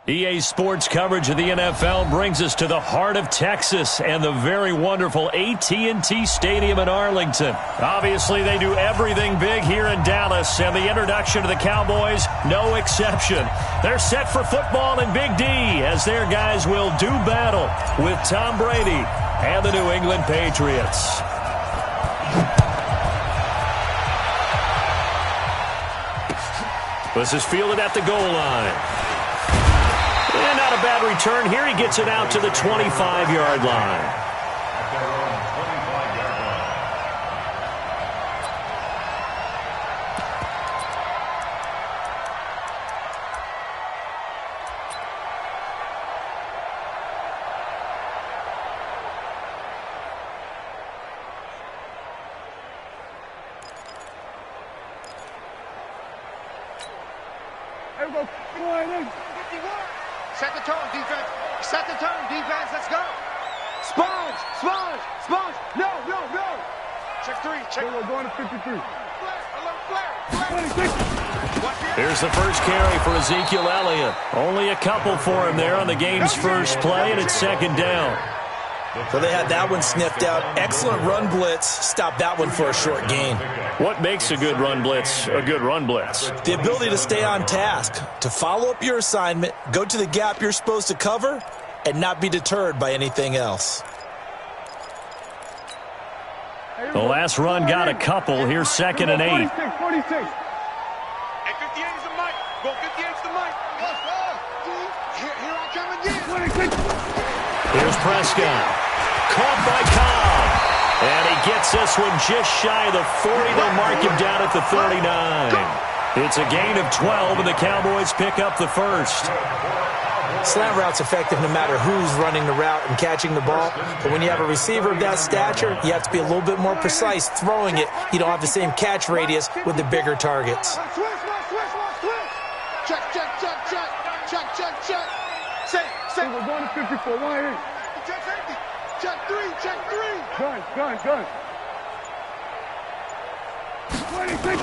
EA Sports coverage of the NFL brings us to the heart of Texas and the very wonderful AT&T Stadium in Arlington. Obviously, they do everything big here in Dallas, and the introduction to the Cowboys, no exception. They're set for football in Big D as their guys will do battle with Tom Brady and the New England Patriots. This is fielded at the goal line. And not a bad return here. He gets it out to the 25-yard line. Set the tone, defense. Set the tone, defense. Let's go. Sponge, sponge, sponge. No, no, no. Check three. Check. We're going to 53. Here's the first carry for Ezekiel Elliott. Only a couple for him there on the game's first play, and it's second down. Well, they had that one sniffed out. Excellent run blitz. Stopped that one for a short gain. What makes a good run blitz a good run blitz? The ability to stay on task, to follow up your assignment, go to the gap you're supposed to cover, and not be deterred by anything else. The last run got a couple. Here's second and 8. 46. Hey, 58 is the mic. Go 58 is the mic. Here I come again. 26. Here's Prescott. Caught by Cobb. And he gets this one just shy of the 40. They'll mark him down at the 39. It's a gain of 12, and the Cowboys pick up the first. Slant route's effective no matter who's running the route and catching the ball. But when you have a receiver of that stature, you have to be a little bit more precise throwing it. You don't have the same catch radius with the bigger targets. Check, check, check, check. Check, check, check. Say, we're going to 54. Why here? Check three, check three. Gun. 26.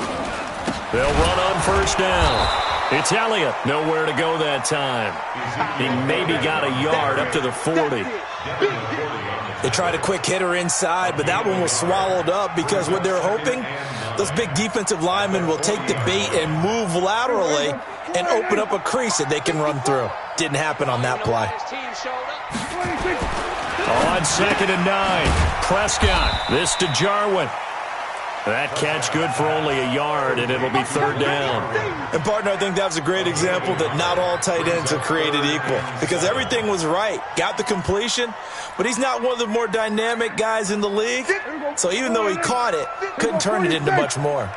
They'll run on first down. It's Elliott. Nowhere to go that time. He maybe got a yard up to the 40. They tried a quick hitter inside, but that one was swallowed up because what they're hoping, those big defensive linemen will take the bait and move laterally and open up a crease that they can run through. Didn't happen on that play. On second and 9, Prescott. This to Jarwin. That catch good for only a yard, and it'll be third down. And, partner, I think that was a great example that not all tight ends are created equal because everything was right. Got the completion, but he's not one of the more dynamic guys in the league. So even though he caught it, couldn't turn it into much more.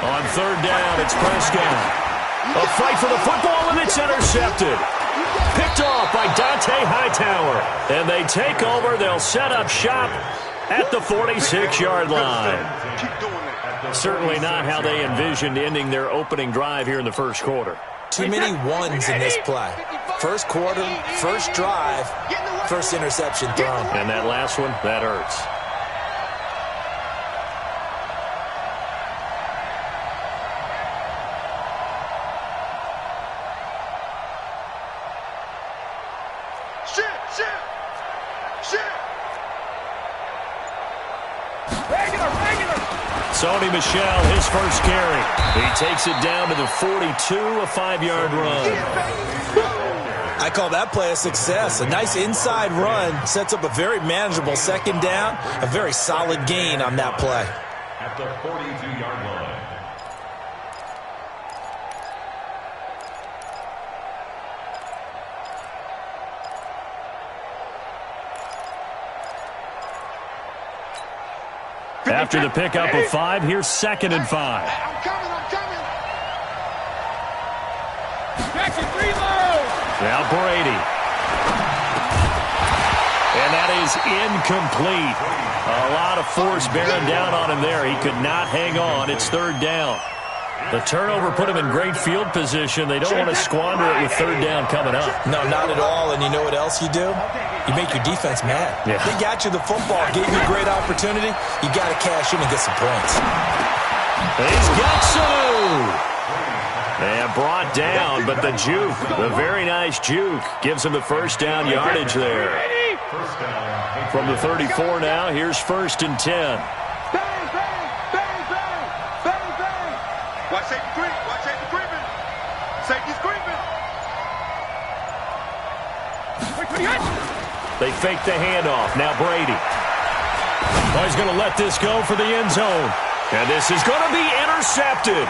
On third down, it's Prescott. A fight for the football, and it's intercepted. Picked off by Dante Hightower. And they take over. They'll set up shop at the 46-yard line. Certainly not how they envisioned ending their opening drive here in the first quarter. Too many ones in this play. First quarter, first drive, first interception thrown. And that last one, that hurts. Sony Michel, his first carry. He takes it down to the 42, a 5-yard run. I call that play a success. A nice inside run sets up a very manageable second down, a very solid gain on that play. At the 42-yard line. After the pickup of 5, here's second and 5. I'm coming. Jackson, reload. Now Brady. And that is incomplete. A lot of force bearing down on him there. He could not hang on. It's third down. The turnover put him in great field position. They don't want to squander it with third down coming up. No, not at all. And you know what else you do? You make your defense mad. Yeah. They got you the football, gave you a great opportunity. You got to cash in and get some points. He's got Sanu. And brought down, but the juke, the very nice juke, gives him the first down yardage there. From the 34 now, here's 1st and 10. Bang, bang, bang, bang, bang, bang. Watch safety creep, watch safety creeping. Safety's creeping. They fake the handoff. Now Brady. Oh, he's going to let this go for the end zone. And this is going to be intercepted.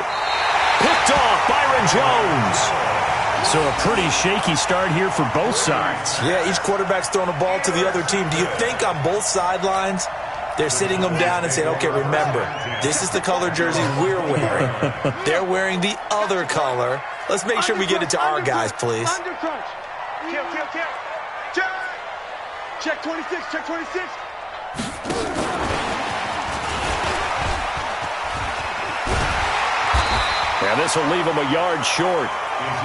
Picked off Byron Jones. So a pretty shaky start here for both sides. Yeah, each quarterback's throwing a ball to the other team. Do you think on both sidelines they're sitting them down and saying, okay, remember, this is the color jersey we're wearing. They're wearing the other color. Let's make sure we get it to our guys, please. Under crunch. Kill. Check 26, check 26. And this will leave him a yard short.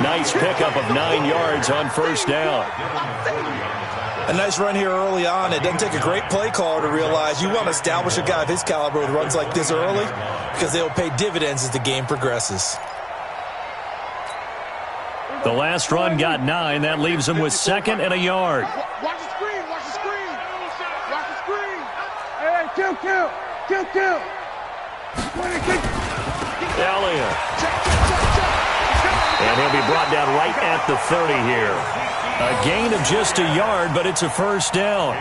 Nice pickup of 9 yards on 1st down. A nice run here early on. It doesn't take a great play caller to realize you want to establish a guy of his caliber with runs like this early because they'll pay dividends as the game progresses. The last run got 9. That leaves him with 2nd and a yard. Watch the screen, watch the screen. Watch the screen. Hey, kill. 26. Elliott. And he'll be brought down right at the 30 here. A gain of just a yard, but it's a 1st down.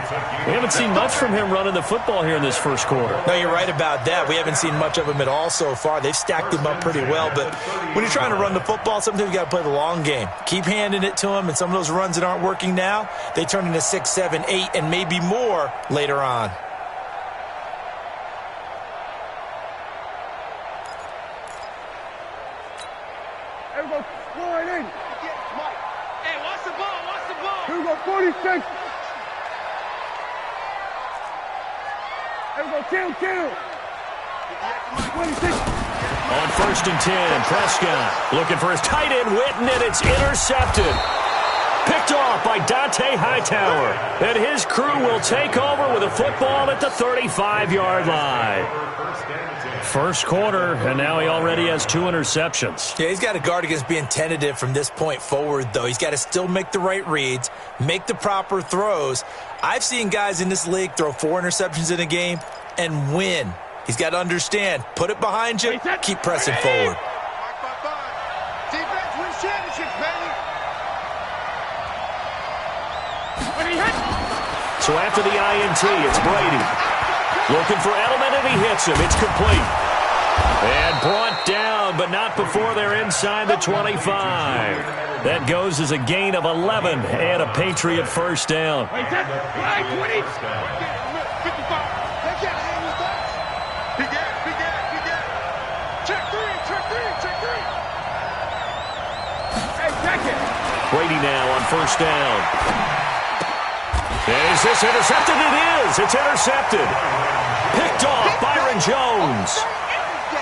We haven't seen much from him running the football here in this 1st quarter. No, you're right about that. We haven't seen much of him at all so far. They've stacked him up pretty well, but when you're trying to run the football, sometimes you got to play the long game. Keep handing it to him, and some of those runs that aren't working now, they turn into 6, 7, 8, and maybe more later on. Everybody, slide in. Hey, watch the ball, watch the ball. Here we go, 46. Everybody, kill. 26. On 1st and 10, Prescott looking for his tight end, Witten, and it's intercepted. Picked off by Dante Hightower. And his crew will take over with a football at the 35-yard line. 1st quarter, and now he already has 2 interceptions. Yeah, he's got to guard against being tentative from this point forward, though. He's got to still make the right reads, make the proper throws. I've seen guys in this league throw 4 interceptions in a game and win. He's got to understand, put it behind you, keep pressing forward. Defense wins championships, baby. So after the INT, it's Brady. Looking for Edelman, and he hits him. It's complete. And brought down, but not before they're inside the 25. That goes as a gain of 11 and a Patriot 1st down. He got. Check three. Hey, check it. Brady now on 1st down. Is this intercepted? It is. It's intercepted. Picked off Byron Jones.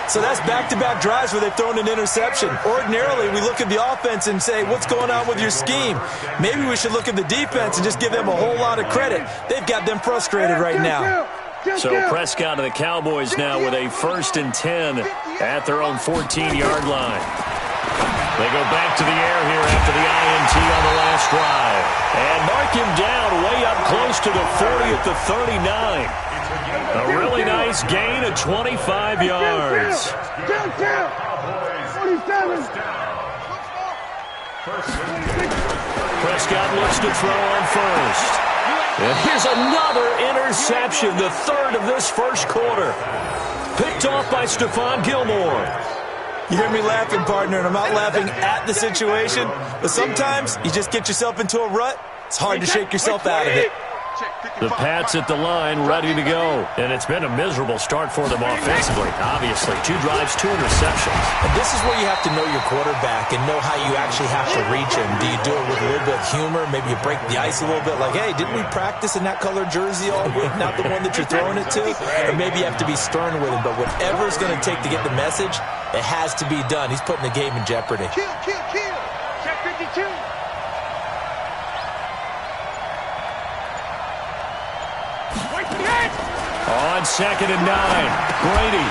So that's back-to-back drives where they've thrown an interception. Ordinarily, we look at the offense and say, what's going on with your scheme? Maybe we should look at the defense and just give them a whole lot of credit. They've got them frustrated right now. So Prescott and the Cowboys now with a 1st and 10 at their own 14-yard line. They go back to the air here after the INT on the last drive. And mark him down way up close to the 40 at the 39. A really nice gain of 25 yards. 47. Prescott looks to throw on 1st. And here's another interception, the 3rd of this 1st quarter. Picked off by Stephon Gilmore. You hear me laughing, partner, and I'm not laughing at the situation, but sometimes you just get yourself into a rut. It's hard to shake yourself out of it. The Pats at the line, ready to go. And it's been a miserable start for them offensively, obviously. 2 drives, 2 interceptions. And this is where you have to know your quarterback and know how you actually have to reach him. Do you do it with a little bit of humor? Maybe you break the ice a little bit, like, hey, didn't we practice in that color jersey all week, not the one that you're throwing it to? Or maybe you have to be stern with him. But whatever it's going to take to get the message, it has to be done. He's putting the game in jeopardy. Kill. Check 52. On 2nd and 9, Brady.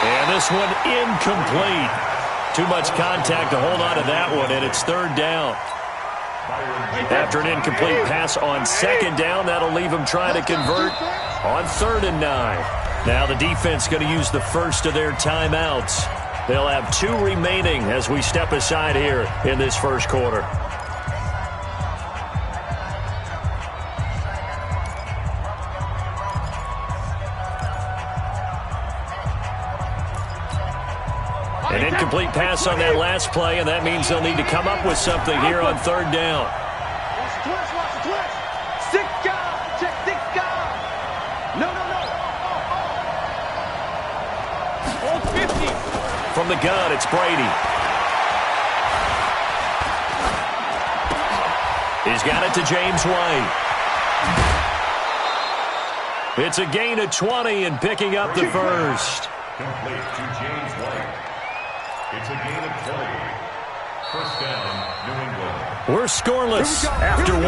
And this one incomplete. too much contact to hold on to that one, and it's third down. After an incomplete pass on second down, that'll leave them trying to convert on 3rd and 9. Now the defense going to use the first of their timeouts. They'll have 2 remaining as we step aside here in this first quarter. An incomplete pass on that last play, and that means they'll need to come up with something here on 3rd down. From the gun, it's Brady. He's got it to James White. It's a gain of 20 and picking up the first. Complete to James White. It's a gain of 20. First down, New England. We're scoreless after 1.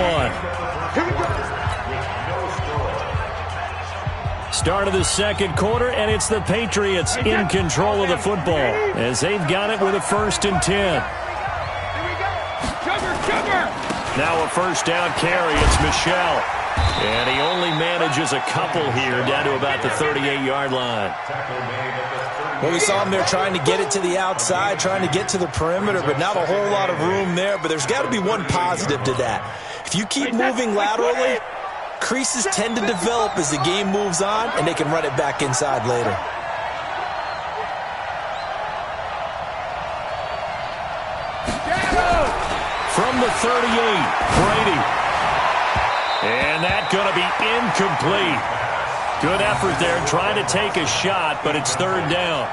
Start of the second quarter, and it's the Patriots in control of the football as they've got it with a 1st and 10. Now a first down carry. It's Michelle. And he only manages a couple here down to about the 38-yard line. Well, we saw him there trying to get it to the outside, trying to get to the perimeter, but not a whole lot of room there. But there's got to be one positive to that. If you keep moving laterally, creases tend to develop as the game moves on, and they can run it back inside later. From the 38, Brady. And that's going to be incomplete. Good effort there, trying to take a shot, but it's 3rd down.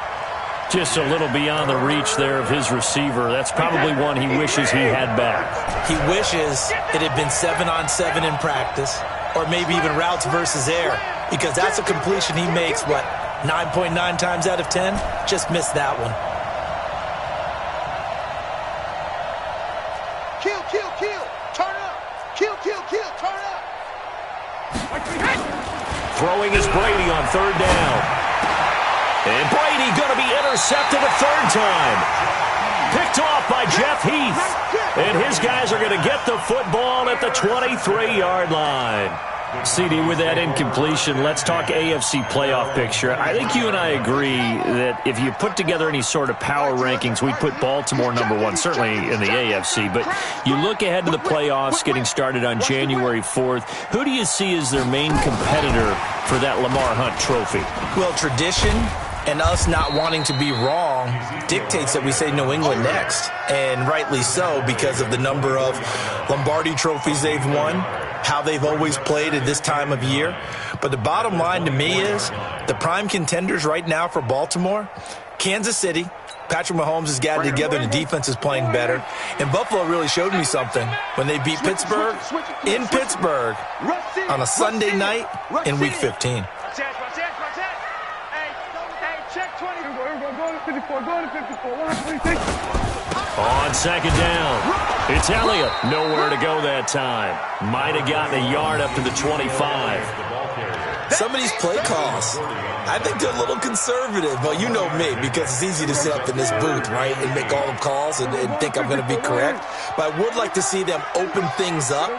Just a little beyond the reach there of his receiver. That's probably one he wishes he had back. He wishes it had been 7-on-7 in practice, or maybe even routes versus air, because that's a completion he makes, 9.9 times out of 10? Just missed that one. Kill, kill, kill. Turn up. Kill, kill, kill. Turn up. Throwing is Brady on 3rd down. And Brady going to be intercepted a 3rd time. Picked off by Jeff Heath. And his guys are going to get the football at the 23-yard line. CD, with that incompletion, let's talk AFC playoff picture. I think you and I agree that if you put together any sort of power rankings, we'd put Baltimore #1, certainly in the AFC. But you look ahead to the playoffs getting started on January 4th. Who do you see as their main competitor for that Lamar Hunt trophy? Well, tradition and us not wanting to be wrong dictates that we say New England next. And rightly so, because of the number of Lombardi trophies they've won, how they've always played at this time of year. But the bottom line to me is the prime contenders right now for Baltimore, Kansas City. Patrick Mahomes has gathered together and the defense is playing better. And Buffalo really showed me something when they beat Pittsburgh in Pittsburgh on a Sunday night in Week 15. On 2nd down, it's Elliott. Nowhere to go that time. Might have gotten a yard up to the 25. Some of these play calls, I think they're a little conservative. Well, you know me, because it's easy to sit up in this booth, right, and make all the calls and think I'm going to be correct. But I would like to see them open things up,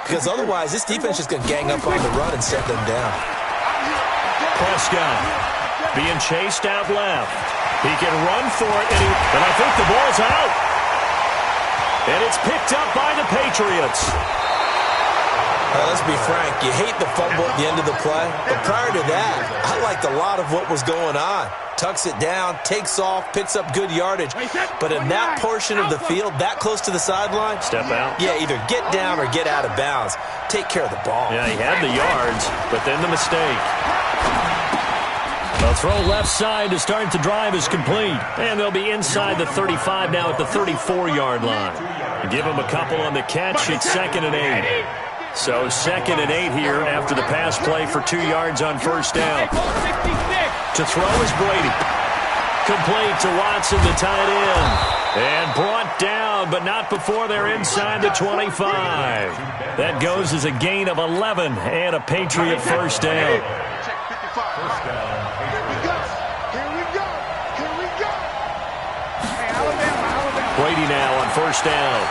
because otherwise this defense is going to gang up on the run and set them down. Prescott being chased out left. He can run for it, and I think the ball's out. And it's picked up by the Patriots. Let's be frank, you hate the fumble at the end of the play, but prior to that, I liked a lot of what was going on. Tucks it down, takes off, picks up good yardage. But in that portion of the field, that close to the sideline, step out. Yeah, either get down or get out of bounds. Take care of the ball. Yeah, he had the yards, but then the mistake. The throw left side to start the drive is complete. And they'll be inside the 35 now at the 34-yard line. Give them a couple on the catch. It's 2nd and 8. So 2nd and 8 here after the pass play for 2 yards on 1st down. To throw is Brady. Complete to Watson, the tight end. And brought down, but not before they're inside the 25. That goes as a gain of 11 and a Patriot first down. Here we go. Here we go. Hey, Alabama. on first down.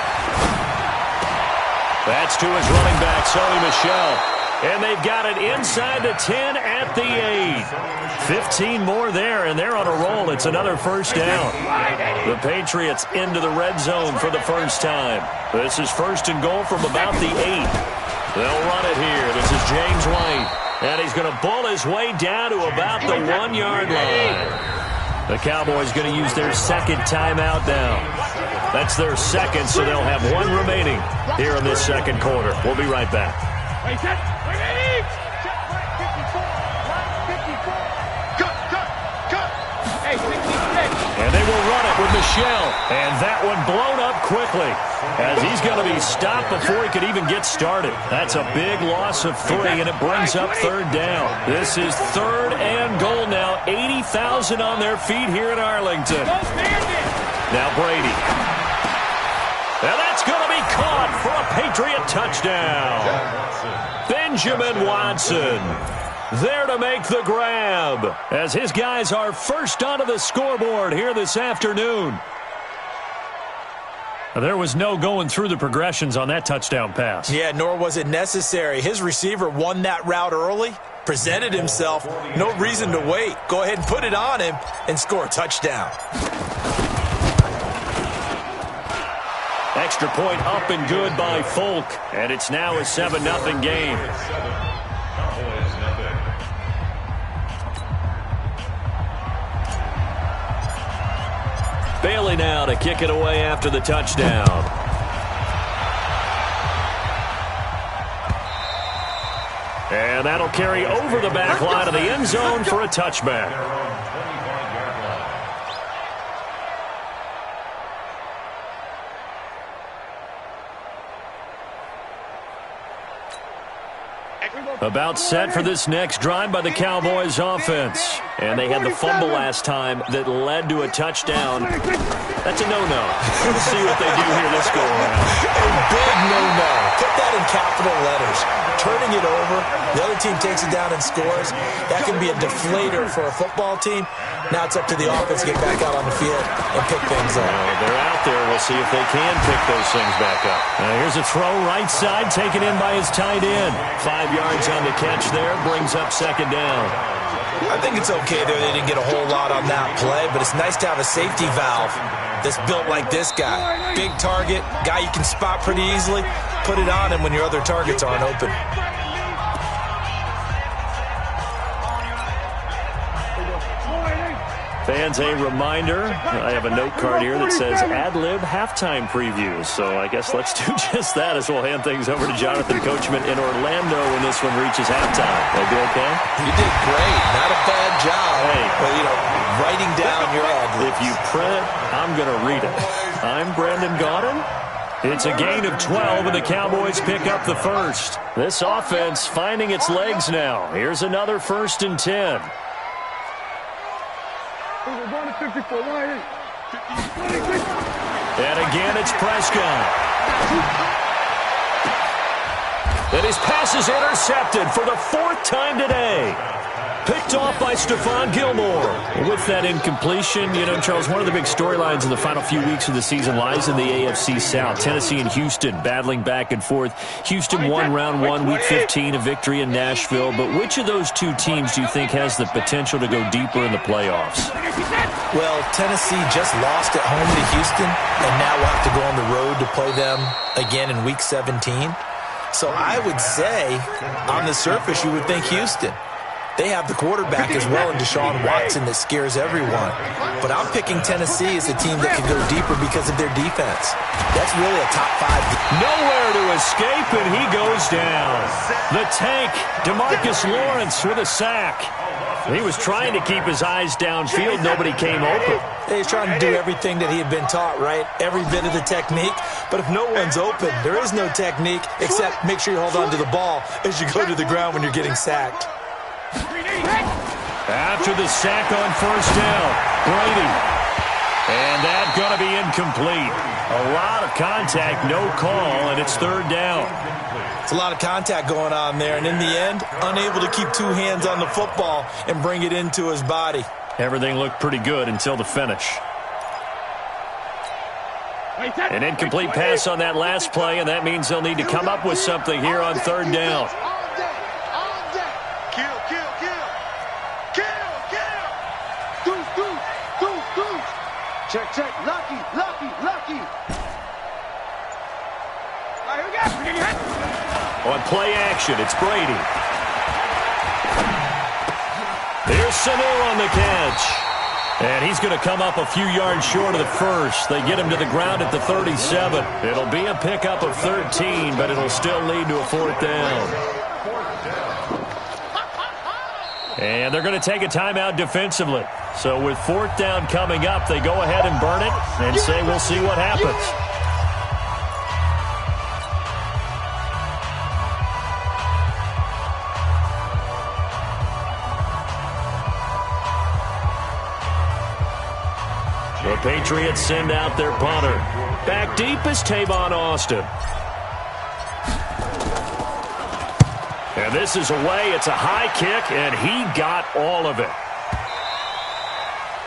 That's to his running back, Sony Michel. And they've got it inside the 10 at the 8. 15 more there, and they're on a roll. It's another first down. The Patriots into the red zone for the first time. This is first and goal from about the 8. They'll run it here. This is James White. And he's going to bull his way down to about the 1-yard line. The Cowboys going to use their second timeout now. That's their second, so they'll have one remaining here in this second quarter. We'll be right back. And they will run it with Michel. And that one blown up quickly as he's going to be stopped before he could even get started. That's a big loss of 3, and it brings up third down. This is third and goal now. 80,000 on their feet here in Arlington. Now Brady. And that's going to be caught for a Patriot touchdown. Benjamin Watson there to make the grab as his guys are first onto the scoreboard here this afternoon. There was no going through the progressions on that touchdown pass. Yeah, nor was it necessary. His receiver won that route early, presented himself, no reason to wait. Go ahead and put it on him and score a touchdown. Extra point up and good by Folk, and it's now a 7-0 game. Bailey now to kick it away after the touchdown. And that'll carry over the back line of the end zone for a touchback. About set for this next drive by the Cowboys offense. And they had the fumble last time that led to a touchdown. That's a no-no. We'll see what they do here this go around. A big no-no. Put that in capital letters. Turning it over, the other team takes it down and scores. That can be a deflator for a football team. Now it's up to the offense to get back out on the field and pick things up. They're out there. We'll see if they can pick those things back up. Here's a throw right side taken in by his tight end. 5 yards on the catch there, brings up second down. I think it's okay there. They didn't get a whole lot on that play, but it's nice to have a safety valve that's built like this guy. Big target, guy you can spot pretty easily. Put it on him when your other targets aren't open. Fans, a reminder, I have a note card here that says ad-lib halftime previews. So I guess let's do just that as we'll hand things over to Jonathan Coachman in Orlando when this one reaches halftime. Will be okay? You did great. Not a bad job. Hey. But, writing down your ad-libs. If you print, I'm going to read it. I'm Brandon Gaudin. It's a gain of 12, and the Cowboys pick up the first. This offense finding its legs now. Here's another 1st and 10. And again, it's Prescott. And his pass is intercepted for the 4th time today. Picked off by Stephon Gilmore. With that incompletion, Charles, one of the big storylines in the final few weeks of the season lies in the AFC South. Tennessee and Houston battling back and forth. Houston won round 1, week 15, a victory in Nashville. But which of those two teams do you think has the potential to go deeper in the playoffs? Well, Tennessee just lost at home to Houston, and now will have to go on the road to play them again in week 17. So I would say, on the surface, you would think Houston. They have the quarterback as well in Deshaun Watson that scares everyone. But I'm picking Tennessee as a team that can go deeper because of their defense. That's really a top 5. Nowhere to escape, and he goes down. The tank, DeMarcus Lawrence with a sack. He was trying to keep his eyes downfield. Nobody came open. He's trying to do everything that he had been taught, right? Every bit of the technique. But if no one's open, there is no technique except make sure you hold on to the ball as you go to the ground when you're getting sacked. After the sack on first down, Brady. And that's going to be incomplete. A lot of contact, no call, and it's 3rd down. It's a lot of contact going on there, and in the end, unable to keep 2 hands on the football and bring it into his body. Everything looked pretty good until the finish. An incomplete pass on that last play, and that means they'll need to come up with something here on third down. Check, check. Lucky. All right, here we go. On play action, it's Brady. Here's Sanu on the catch. And he's going to come up a few yards short of the first. They get him to the ground at the 37. It'll be a pickup of 13, but it'll still lead to a fourth down. And they're going to take a timeout defensively. So with fourth down coming up, they go ahead and burn it and say we'll see what happens. The Patriots send out their punter. Back deep is Tavon Austin. And this is away. It's a high kick, and he got all of it.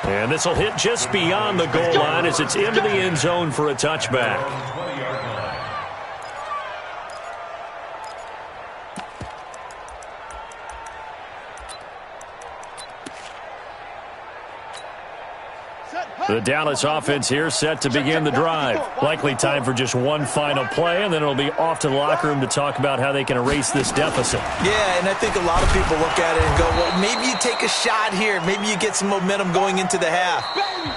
And this will hit just beyond the goal line as it's into the end zone for a touchback. The Dallas offense here set to begin the drive. Likely time for just one final play, and then it'll be off to the locker room to talk about how they can erase this deficit. Yeah, and I think a lot of people look at it and go, well, maybe you take a shot here. Maybe you get some momentum going into the half.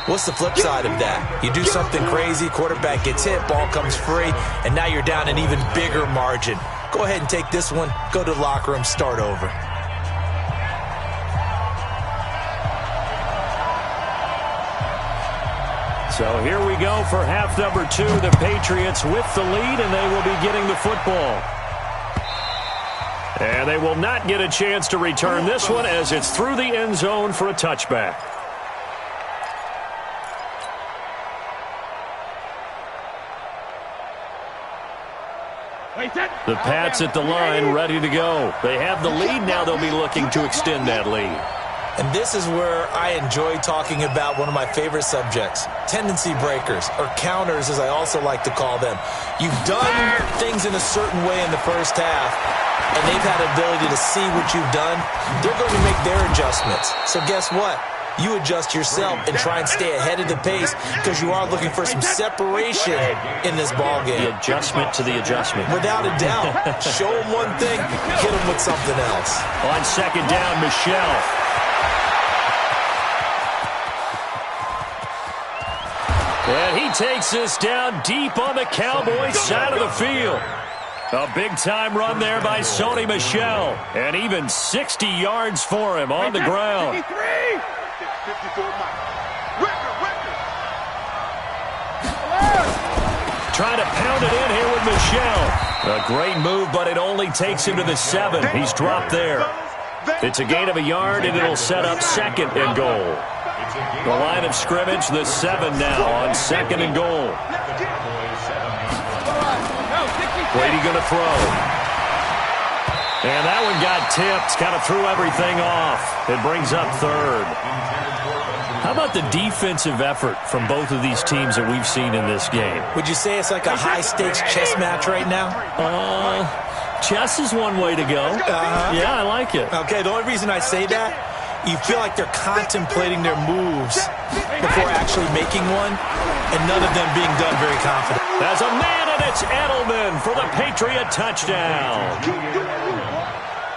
What's the flip side of that? You do something crazy, quarterback gets hit, ball comes free, and now you're down an even bigger margin. Go ahead and take this one, go to the locker room, start over. So here we go for half number 2. The Patriots with the lead, and they will be getting the football. And they will not get a chance to return this one as it's through the end zone for a touchback. The Pats at the line, ready to go. They have the lead. Now they'll be looking to extend that lead. And this is where I enjoy talking about one of my favorite subjects, tendency breakers, or counters as I also like to call them. You've done things in a certain way in the first half, and they've had the ability to see what you've done. They're going to make their adjustments. So guess what? You adjust yourself and try and stay ahead of the pace because you are looking for some separation in this ballgame. The adjustment to the adjustment. Without a doubt. Show them one thing, hit them with something else. On second down, Michelle. And he takes this down deep on the Cowboys side of the field. A big-time run there by Sony Michel. And even 60 yards for him on the ground. Trying to pound it in here with Michel. A great move, but it only takes him to the 7. He's dropped there. It's a gain of a yard, and it'll set up second and goal. The line of scrimmage, the 7 now on second and goal. Brady going to throw. And that one got tipped, kind of threw everything off. It brings up third. How about the defensive effort from both of these teams that we've seen in this game? Would you say it's like a high-stakes chess match right now? Chess is one way to go. Yeah, I like it. Okay, the only reason I say that, you feel like they're contemplating their moves before actually making one, and none of them being done very confident. There's a man, and it's Edelman for the Patriot touchdown.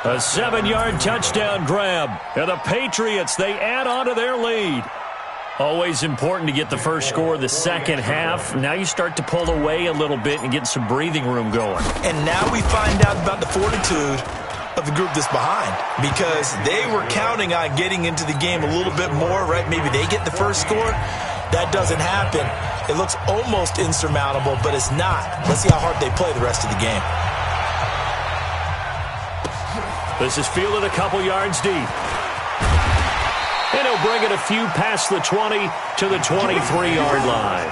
A 7-yard touchdown grab. And the Patriots, they add on to their lead. Always important to get the first score of the second half. Now you start to pull away a little bit and get some breathing room going. And now we find out about the fortitude of the group that's behind, because they were counting on getting into the game a little bit more, right? Maybe they get the first score. That doesn't happen. It looks almost insurmountable, but it's not. Let's see how hard they play the rest of the game. This is fielded a couple yards deep. And he'll bring it a few past the 20 to the 23-yard line.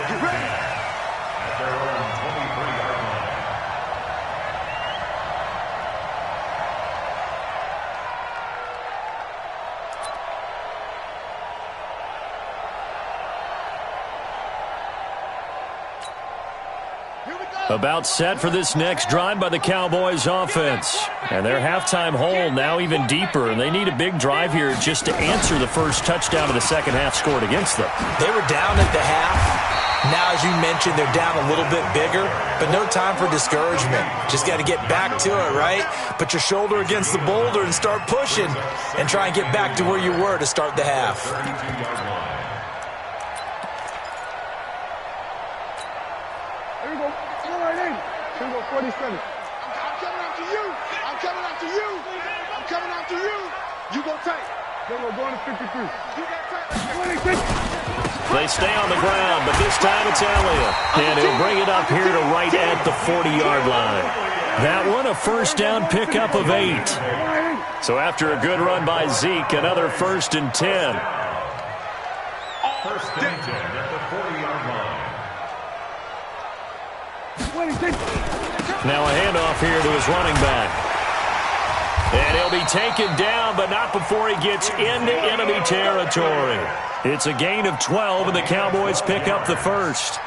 About set for this next drive by the Cowboys offense. And their halftime hole now even deeper. And they need a big drive here just to answer the first touchdown of the second half scored against them. They were down at the half. Now, as you mentioned, they're down a little bit bigger, but no time for discouragement. Just got to get back to it, right? Put your shoulder against the boulder and start pushing and try and get back to where you were to start the half. Here we go. Go right in. Here we go, 47. I'm coming after you. I'm coming after you. I'm coming after you. You go tight. Then we're going to 53. You got tight. 26. They stay on the ground, but this time it's Elliott. And he'll bring it up here to right at the 40-yard line. That one, a first down pickup of 8. So after a good run by Zeke, another 1st and 10. First and 10 at the 40-yard line. Now a handoff here to his running back. And he'll be taken down, but not before he gets into enemy territory. It's a gain of 12, and the Cowboys pick up the first.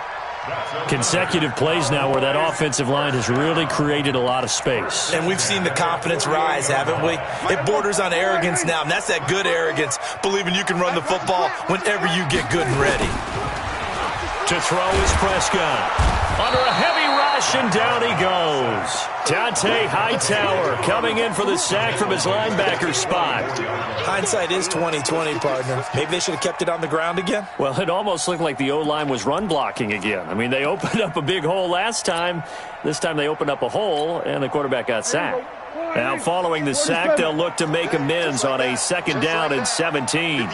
Consecutive plays now where that offensive line has really created a lot of space. And we've seen the confidence rise, haven't we? It borders on arrogance now, and that's that good arrogance, believing you can run the football whenever you get good and ready. To throw is Prescott. Under a heavy rush, and down he goes. Dante Hightower coming in for the sack from his linebacker spot. Hindsight is 20/20, partner. Maybe they should have kept it on the ground again? Well, it almost looked like the O-line was run blocking again. I mean, they opened up a big hole last time. This time they opened up a hole, and the quarterback got sacked. Now, following the sack, they'll look to make amends on a 2nd down and 17.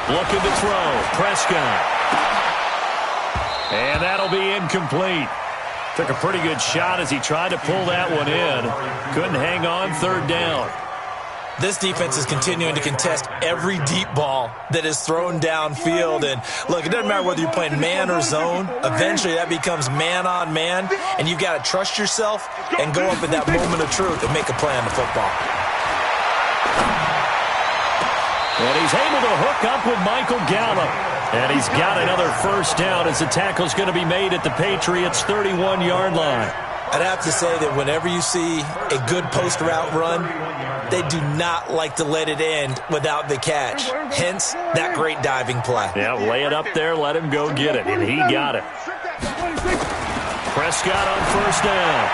Looking to throw. Prescott. And that'll be incomplete. Took a pretty good shot as he tried to pull that one in. Couldn't hang on, 3rd down. This defense is continuing to contest every deep ball that is thrown downfield. And, look, it doesn't matter whether you're playing man or zone. Eventually that becomes man on man, and you've got to trust yourself and go up at that moment of truth and make a play on the football. And he's able to hook up with Michael Gallup. And he's got another 1st down as the tackle's going to be made at the Patriots' 31-yard line. I'd have to say that whenever you see a good post route run, they do not like to let it end without the catch. Hence, that great diving play. Yeah, lay it up there, let him go get it, and he got it. Prescott on 1st down.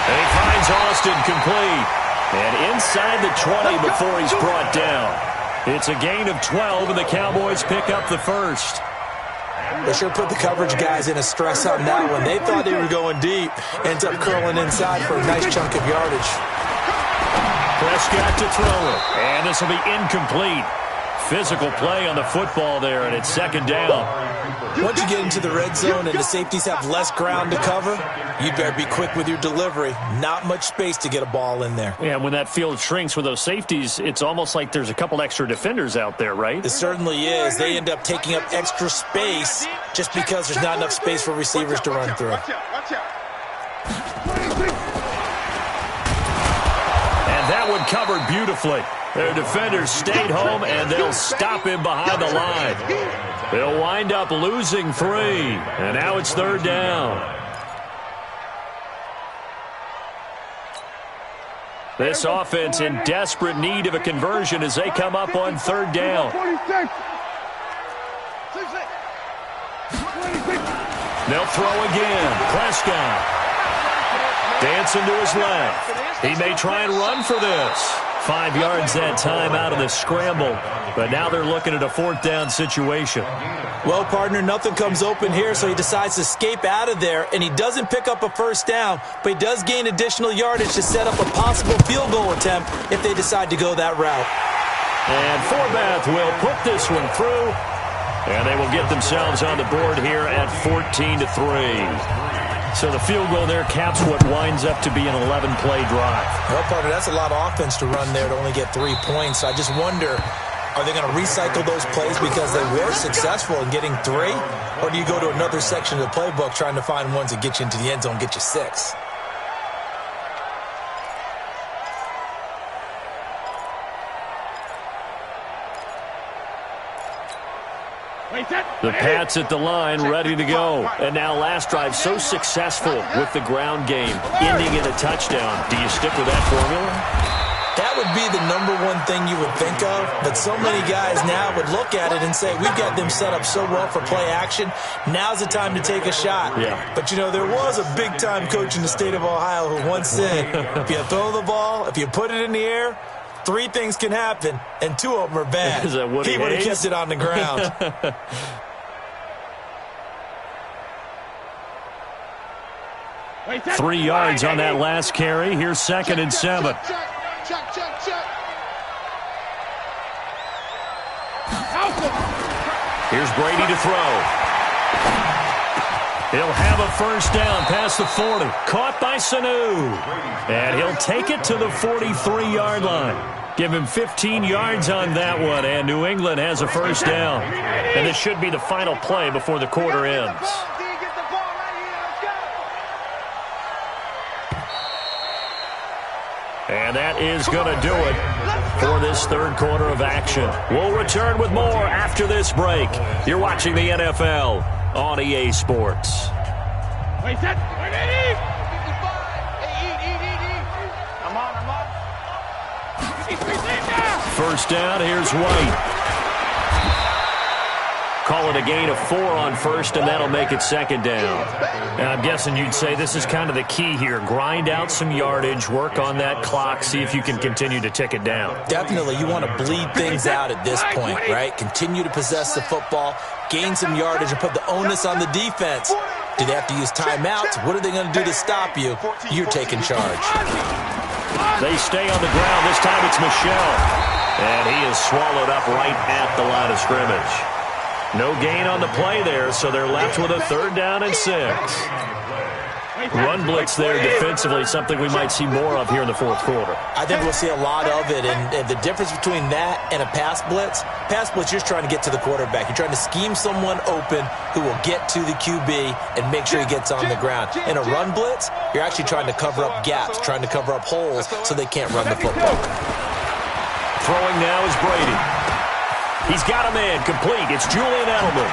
And he finds Austin complete. And inside the 20 before he's brought down. It's a gain of 12, and the Cowboys pick up the first. They sure put the coverage guys in a stress on that one. They thought they were going deep. Ends up curling inside for a nice chunk of yardage. Prescott to throw it. And this will be incomplete. Physical play on the football there, and it's 2nd down. Once you get into the red zone and the safeties have less ground to cover, you better be quick with your delivery. Not much space to get a ball in there. Yeah, when that field shrinks with those safeties, it's almost like there's a couple extra defenders out there, right? It certainly is. They end up taking up extra space just because there's not enough space for receivers to run through. And that one covered beautifully. Their defenders stayed home, and they'll stop him behind the line. They'll wind up losing 3, and now it's 3rd down. This offense in desperate need of a conversion as they come up on 3rd down. They'll throw again. Prescott. Dancing to his left. He may try and run for this. 5 yards that time out of the scramble. But now they're looking at a 4th down situation. Well, partner, nothing comes open here, so he decides to escape out of there, and he doesn't pick up a 1st down, but he does gain additional yardage to set up a possible field goal attempt if they decide to go that route. And Forbath will put this one through, and they will get themselves on the board here at 14-3. So the field goal there caps what winds up to be an 11-play drive. Well, partner, that's a lot of offense to run there to only get 3 points. So I just wonder, are they going to recycle those plays because they were successful in getting 3? Or do you go to another section of the playbook trying to find ones that get you into the end zone, get you 6? The Pats at the line, ready to go. And now last drive so successful with the ground game, ending in a touchdown. Do you stick with that formula? That would be the number one thing you would think of, but so many guys now would look at it and say, we've got them set up so well for play action, now's the time to take a shot. Yeah. But, you know, there was a big-time coach in the state of Ohio who once said, if you throw the ball, if you put it in the air, 3 things can happen, and 2 of them are bad. Is that Woody He would have Hayes? kept it on the ground. 3 yards on that last carry. Here's 2nd and 7. Check. Here's Brady to throw. He'll have a first down past the 40. Caught by Sanu. And he'll take it to the 43-yard line. Give him 15 yards on that one, and New England has a first down. And this should be the final play before the quarter ends. And that is going to do it for this third quarter of action. We'll return with more after this break. You're watching the NFL on EA Sports. Wait, set. Eat. I'm on. First down, here's White. Call it a gain of 4 on first, and that'll make it 2nd down. And I'm guessing you'd say this is kind of the key here. Grind out some yardage, work on that clock, see if you can continue to tick it down. Definitely, you want to bleed things out at this point, right? Continue to possess the football, gain some yardage, and put the onus on the defense. Do they have to use timeouts? What are they going to do to stop you? You're taking charge. They stay on the ground. This time it's Michelle. And he is swallowed up right at the line of scrimmage. No gain on the play there, so they're left with a 3rd down and 6. Run blitz there defensively, something we might see more of here in the fourth quarter. I think we'll see a lot of it, and the difference between that and a pass blitz, you're trying to get to the quarterback. You're trying to scheme someone open who will get to the QB and make sure he gets on the ground. In a run blitz, you're actually trying to cover up gaps, trying to cover up holes so they can't run the football. Throwing now is Brady. He's got a man complete. It's Julian Edelman.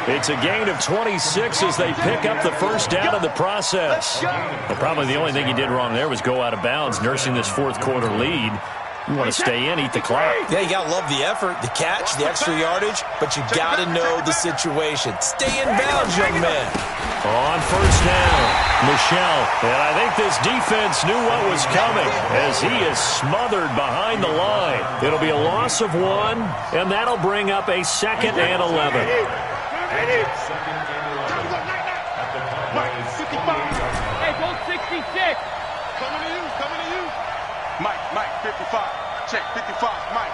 It's a gain of 26 as they pick up the first down in the process. Well, probably the only thing he did wrong there was go out of bounds, nursing this fourth quarter lead. You want to stay in, eat the clock. Yeah, you got to love the effort, the catch, the extra yardage, but you got to know the situation. Stay in bounds, young man. On first down, Michelle. And I think this defense knew what was coming as he is smothered behind the line. It'll be a loss of 1, and that'll bring up a 2nd and 11. Hey, go 66. Coming to you. Mike, 55. Check, 55. Mike.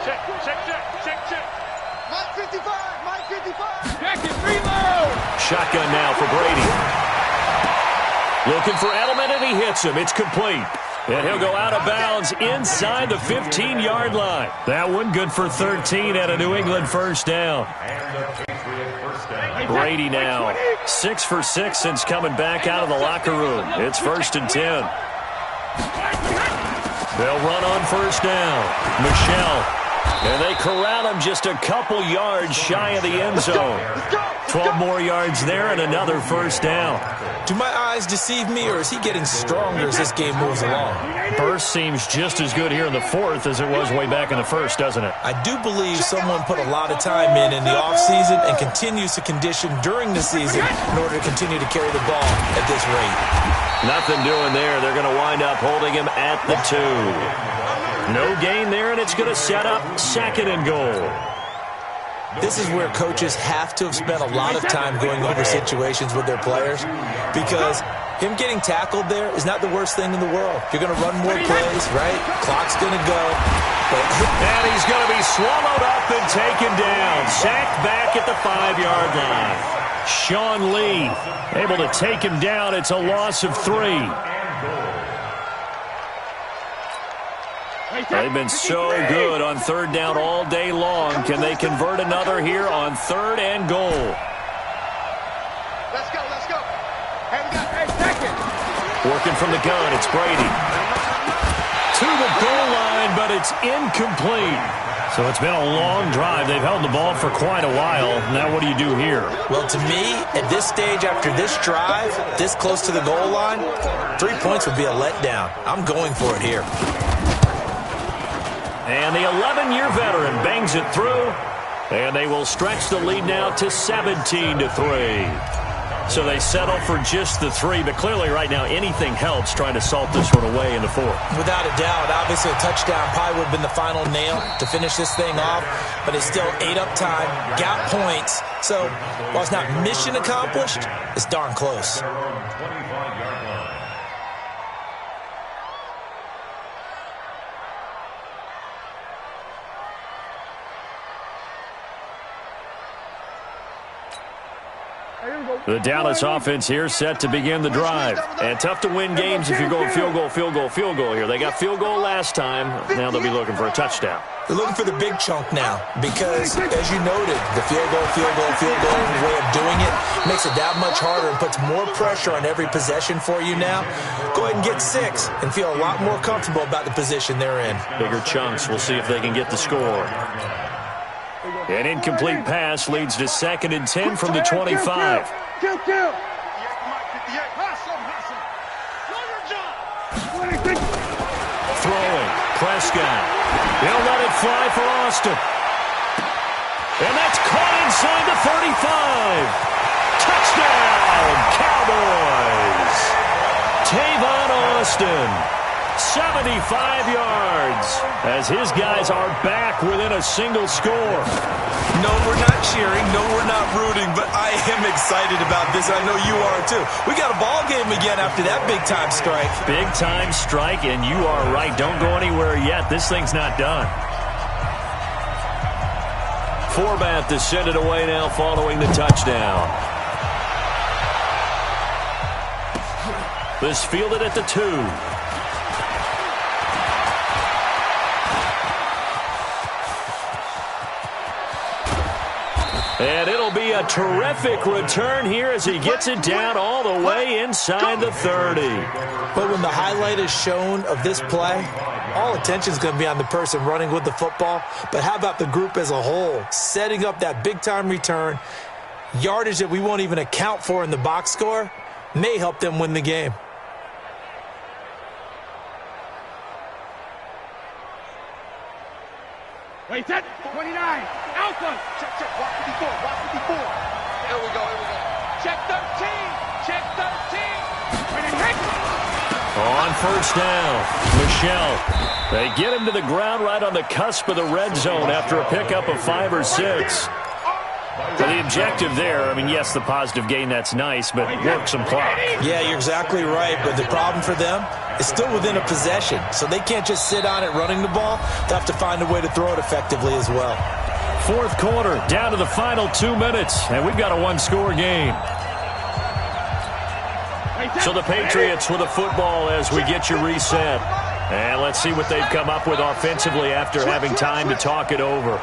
Check. Mike, 55. Check it, reload. Shotgun now for Brady. Looking for Edelman, and he hits him. It's complete. And he'll go out of bounds inside the 15-yard line. That one good for 13 and a New England first down. Brady now 6 for 6 since coming back out of the locker room. It's 1st and 10. They'll run on first down. Michelle. And they corral him just a couple yards shy of the end zone. 12 more yards there and another first down. Do my eyes deceive me, or is he getting stronger as this game moves along? Burst seems just as good here in the fourth as it was way back in the first, doesn't it? I do believe someone put a lot of time in the offseason and continues to condition during the season in order to continue to carry the ball at this rate. Nothing doing there. They're going to wind up holding him at the 2. No gain there, and it's going to set up 2nd and goal. This is where coaches have to have spent a lot of time going over situations with their players, because him getting tackled there is not the worst thing in the world. You're going to run more plays, right? Clock's going to go. And he's going to be swallowed up and taken down. Sacked back at the 5-yard line. Sean Lee able to take him down. It's a loss of 3. They've been so good on 3rd down all day long. Can they convert another here on 3rd and goal? Let's go. Hey, we got 2nd. Working from the gun, it's Brady. To the goal line, but it's incomplete. So it's been a long drive. They've held the ball for quite a while. Now what do you do here? Well, to me, at this stage after this drive, this close to the goal line, 3 points would be a letdown. I'm going for it here. And the 11-year veteran bangs it through. And they will stretch the lead now to 17-3. So they settle for just the 3, but clearly right now anything helps trying to salt this one away in the 4th. Without a doubt, obviously a touchdown probably would have been the final nail to finish this thing off, but it's still ate up time, got points. So while it's not mission accomplished, it's darn close. The Dallas offense here set to begin the drive. And tough to win games if you're going field goal here. They got field goal last time. Now they'll be looking for a touchdown. They're looking for the big chunk now because, as you noted, the field goal way of doing it makes it that much harder and puts more pressure on every possession for you now. Go ahead and get 6 and feel a lot more comfortable about the position they're in. Bigger chunks. We'll see if they can get the score. An incomplete pass leads to 2nd and 10 from the 25. Throwing. Prescott. He'll let it fly for Austin. And that's caught inside the 35. Touchdown, Cowboys. Tavon Austin. 75 yards as his guys are back within a single score. No, we're not cheering. No, we're not rooting, but I am excited about this. I know you are too. We got a ball game again after that big-time strike. Big-time strike, and you are right. Don't go anywhere yet. This thing's not done. Forbath to send it away now following the touchdown. This fielded at the 2. And it'll be a terrific return here as he gets it down all the way inside the 30. But when the highlight is shown of this play, all attention is going to be on the person running with the football. But how about the group as a whole? Setting up that big-time return, yardage that we won't even account for in the box score, may help them win the game. Wait, set. 29. Alpha. Check. Watch 54. Here we go. Check 13. Check 13. On first down, Michelle. They get him to the ground right on the cusp of the red zone after a pickup of 5 or 6. So the objective there, I mean, yes, the positive gain, that's nice, but work some clock. Yeah, you're exactly right, but the problem for them is still within a possession, so they can't just sit on it running the ball. They have to find a way to throw it effectively as well. 4th quarter, down to the final 2 minutes, and we've got a one-score game. So the Patriots with a football as we get you reset. And let's see what they've come up with offensively after having time to talk it over.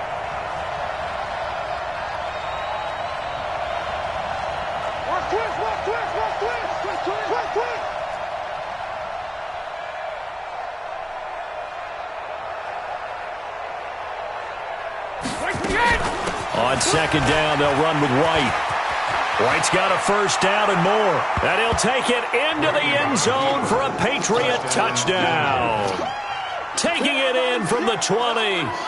On 2nd down, they'll run with White. White's got a first down and more. And he'll take it into the end zone for a Patriot touchdown. Taking it in from the 20.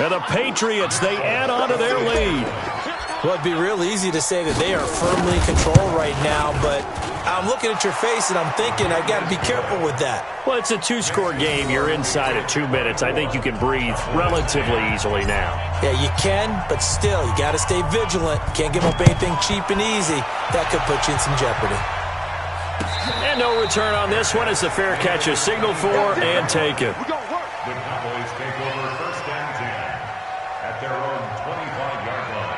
And the Patriots, they add on to their lead. Well, it'd be real easy to say that they are firmly in control right now, but I'm looking at your face and I'm thinking I've got to be careful with that. Well, it's a 2-score game. You're inside of 2 minutes. I think you can breathe relatively easily now. Yeah, you can, but still, you got to stay vigilant. You can't give up anything cheap and easy. That could put you in some jeopardy. And no return on this one as the fair catch is signaled for and taken. The Cowboys take over 1st and 10 at their own 25-yard line.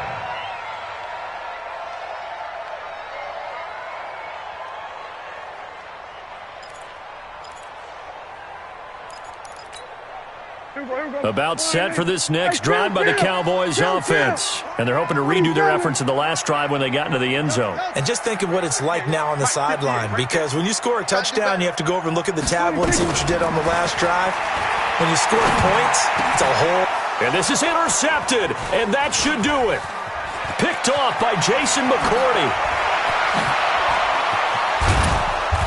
About set for this next drive by the Cowboys offense. And they're hoping to redo their efforts in the last drive when they got into the end zone. And just think of what it's like now on the sideline, because when you score a touchdown, you have to go over and look at the tablet and see what you did on the last drive. When you score points, it's a whole... And this is intercepted, and that should do it. Picked off by Jason McCourty.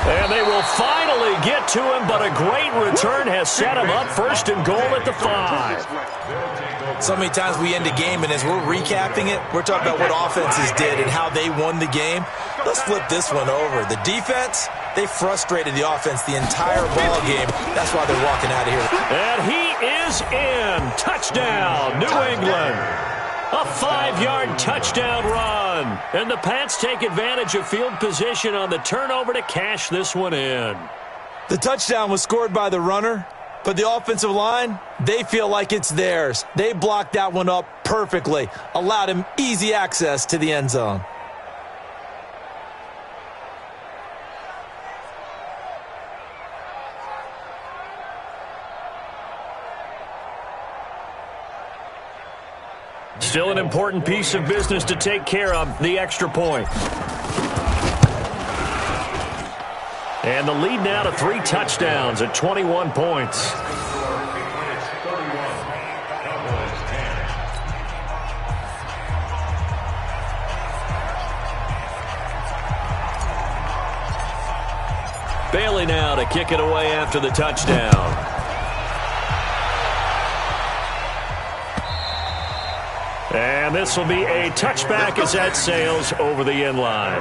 And they will finally get to him, but a great return has set him up first and goal at the 5. So many times we end a game, and as we're recapping it, we're talking about what offenses did and how they won the game. Let's flip this one over. The defense, they frustrated the offense the entire ball game. That's why they're walking out of here. And he is in. Touchdown, New England. A 5-yard touchdown run. And the Pats take advantage of field position on the turnover to cash this one in. The touchdown was scored by the runner, but the offensive line, they feel like it's theirs. They blocked that one up perfectly, allowed him easy access to the end zone. Still an important piece of business to take care of, the extra point. And the lead now to 3 touchdowns at 21 points. Bailey now to kick it away after the touchdown. And this will be a touchback as that sails over the end line.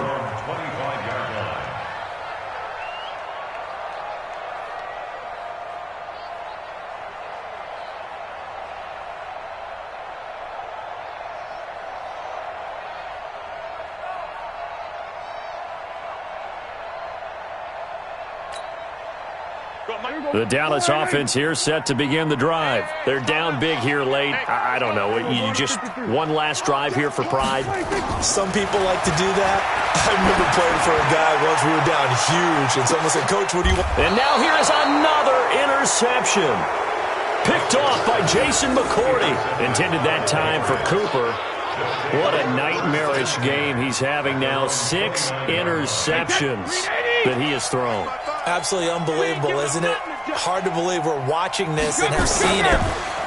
The Dallas offense here set to begin the drive. They're down big here late. I don't know. You just one last drive here for pride? Some people like to do that. I remember playing for a guy once we were down huge, and someone said, "Coach, what do you want?" And now here is another interception. Picked off by Jason McCourty. Intended that time for Cooper. What a nightmarish game he's having now. 6 interceptions that he has thrown. Absolutely unbelievable, isn't it? Hard to believe we're watching this and have seen it,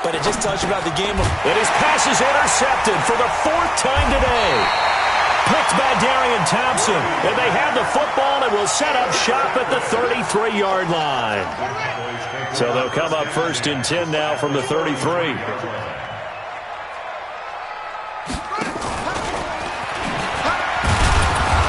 but it just tells you about the game. And his pass is intercepted for the 4th time today. Picked by Darian Thompson. And they have the football and will set up shop at the 33-yard line. So they'll come up 1st and 10 now from the 33.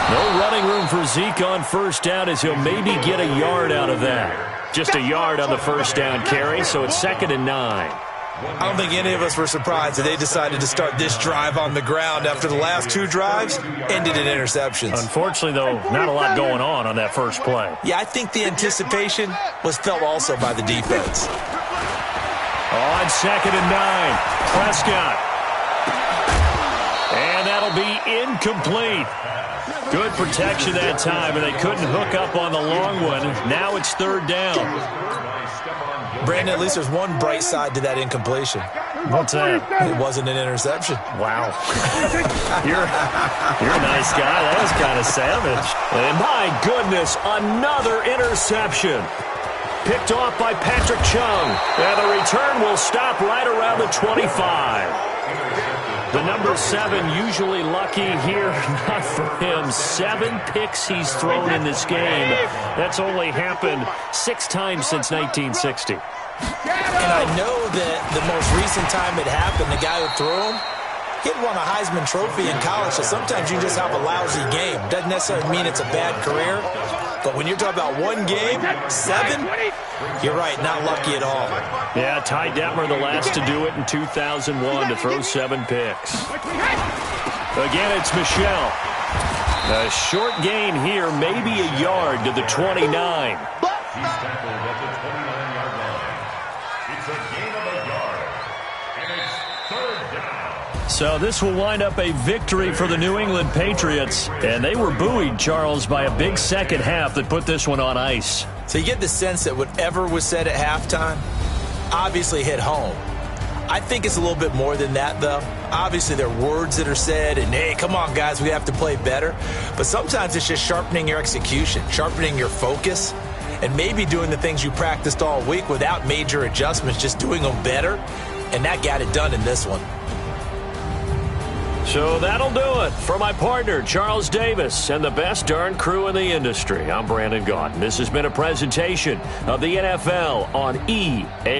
No running room for Zeke on 1st down as he'll maybe get a yard out of that. Just a yard on the 1st down carry, so it's 2nd and 9. I don't think any of us were surprised that they decided to start this drive on the ground after the last 2 drives ended in interceptions. Unfortunately, though, not a lot going on that first play. Yeah, I think the anticipation was felt also by the defense. On 2nd and 9, Prescott. And that'll be incomplete. Good protection that time, and they couldn't hook up on the long one. Now it's 3rd down. Brandon, at least there's one bright side to that incompletion. What's that? It wasn't an interception. Wow. You're a nice guy. That was kind of savage. And my goodness, another interception. Picked off by Patrick Chung. And the return will stop right around the 25. The number 7 usually lucky here, not for him. 7 picks he's thrown in this game. That's only happened 6 times since 1960. And I know that the most recent time it happened, the guy who threw him, he had won a Heisman Trophy in college, so sometimes you just have a lousy game. Doesn't necessarily mean it's a bad career, but when you're talking about one game, 7, you're right, not lucky at all. Yeah, Ty Detmer, the last to do it in 2001, to throw 7 picks. Again, it's Michelle. A short gain here, maybe a yard to the 29. He's tackled at the 29-yard line. It's a gain of a yard, and it's 3rd down. So this will wind up a victory for the New England Patriots. And they were buoyed, Charles, by a big second half that put this one on ice. So you get the sense that whatever was said at halftime obviously hit home. I think it's a little bit more than that, though. Obviously, there are words that are said, and, hey, come on, guys, we have to play better. But sometimes it's just sharpening your execution, sharpening your focus, and maybe doing the things you practiced all week without major adjustments, just doing them better. and that got it done in this one. So that'll do it. For my partner, Charles Davis, and the best darn crew in the industry, I'm Brandon Gaudin. This has been a presentation of the NFL on EA